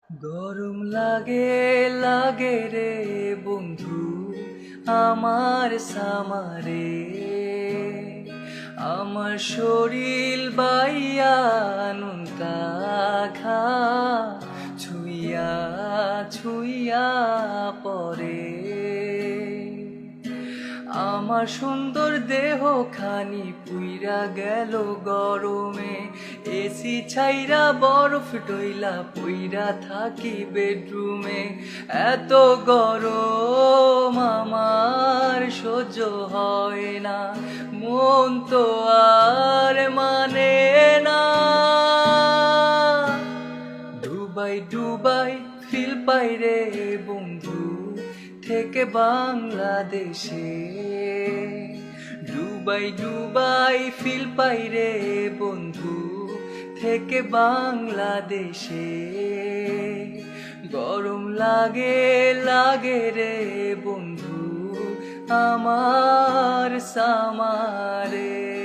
গরম লাগে লাগে রে বন্ধু আমার সামারে, আমার শরীর বাইয়া নুনতা ঘা ছুইয়া ছুইয়া পরে। আমার সুন্দর দেহ খানি পুইরা গেল গরমে, এসি ছাইরা বরফ ডইলা পুইরা থাকি বেডরুমে। এত গরম আমার সহ্য হয় না, মন তো আর মানে না। ডুবাই ডুবাই ফিল পাই রে বন্ধু থেকে বাংলাদেশে, ডুবাই ডুবাই ফিল পাই রে বন্ধু থেকে বাংলাদেশে। গরম লাগে লাগে রে বন্ধু আমার সামারে।